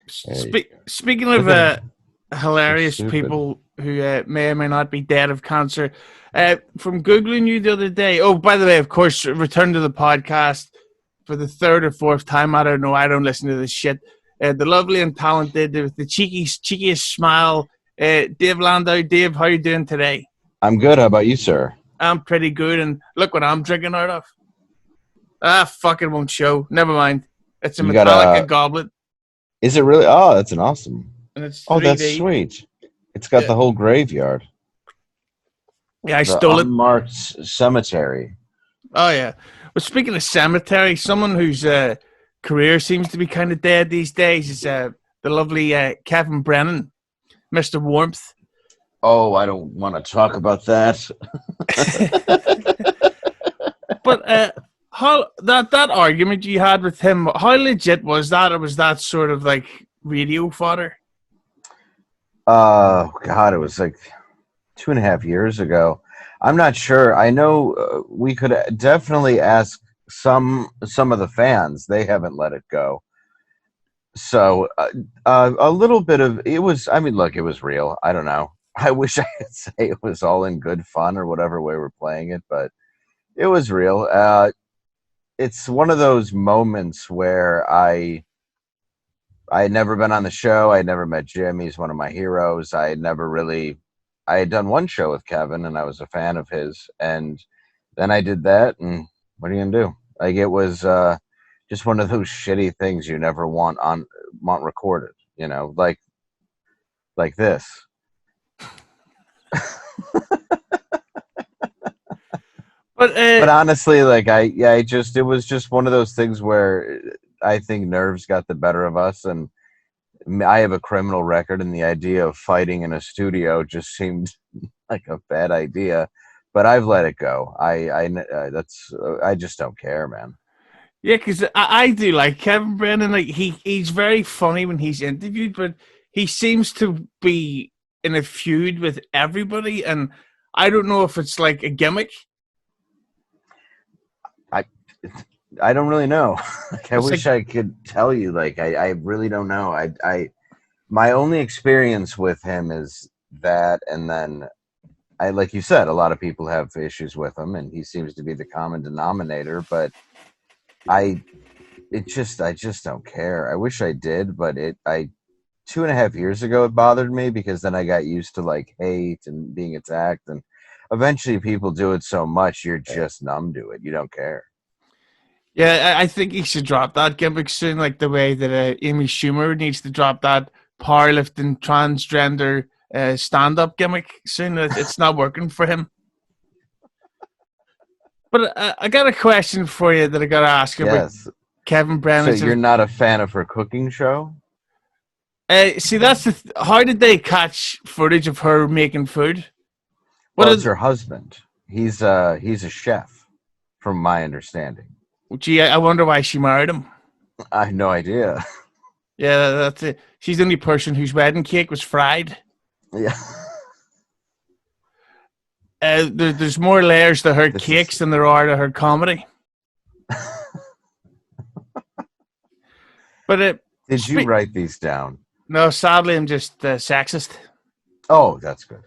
Speaking of So hilarious stupid. people who may or may not be dead of cancer, from Googling you the other day. Oh, by the way, of course, return to the podcast for the third or fourth time. I don't know. I don't listen to this shit. The lovely and talented, with the cheekiest smile, Dave Landau. Dave, how you doing today? I'm good. How about you, sir? I'm pretty good, and look what I'm drinking out of. Ah, fuck, it won't show. Never mind. It's a You got Metallica a? goblet, Is it really? Oh, that's an awesome. and it's Oh, that's 3D. sweet. It's got Yeah, the whole graveyard, yeah, I the stole it. unmarked cemetery. Oh yeah. Well, speaking of cemetery, someone whose career seems to be kind of dead these days is the lovely Kevin Brennan, Mister Warmth. Oh, I don't want to talk about that. But how that argument you had with him, how legit was that, or was that sort of like radio fodder? God, it was like 2.5 years ago. I'm not sure. I know we could definitely ask some of the fans. They haven't let it go. So a little bit of it was. I mean, look, it was real. I don't know. I wish I could say it was all in good fun or whatever way we're playing it, but it was real. It's one of those moments where I had never been on the show. I had never met Jim. He's one of my heroes. I had never really. I had done one show with Kevin, and I was a fan of his. And then I did that, and what are you gonna do? Like it was just one of those shitty things you never want recorded. Like this. But But honestly, like I just it was just one of those things where I think nerves got the better of us, and I have a criminal record, and the idea of fighting in a studio just seemed like a bad idea. But I've let it go. I just don't care, man. yeah, because I do like Kevin Brennan. Like he's very funny when he's interviewed, but he seems to be in a feud with everybody, and I don't know if it's like a gimmick. I I don't really know. Like, I It's wish like I could tell you. Like I really don't know. I my only experience with him is that, and then I like you said, a lot of people have issues with him, and he seems to be the common denominator. But I I just don't care. I wish I did, but it I 2.5 years ago it bothered me because then I got used to like hate and being attacked, and eventually people do it so much you're just numb to it. You don't care. yeah, I think he should drop that gimmick soon, like the way that Amy Schumer needs to drop that powerlifting transgender stand-up gimmick soon. It's not working for him. But I got a question for you that I got to ask about Yes. Kevin So Brennan. you're not a fan of her cooking show? See, that's how did they catch footage of her making food? What Well, it's is? her husband. He's a chef, from my understanding. Gee, I wonder why she married him. I have no idea. Yeah, that's it. She's the only person whose wedding cake was fried. Yeah. There's more layers to her This is cakes than there are to her comedy. But Did you spe- write these down? no, sadly, I'm just sexist. Oh, that's good.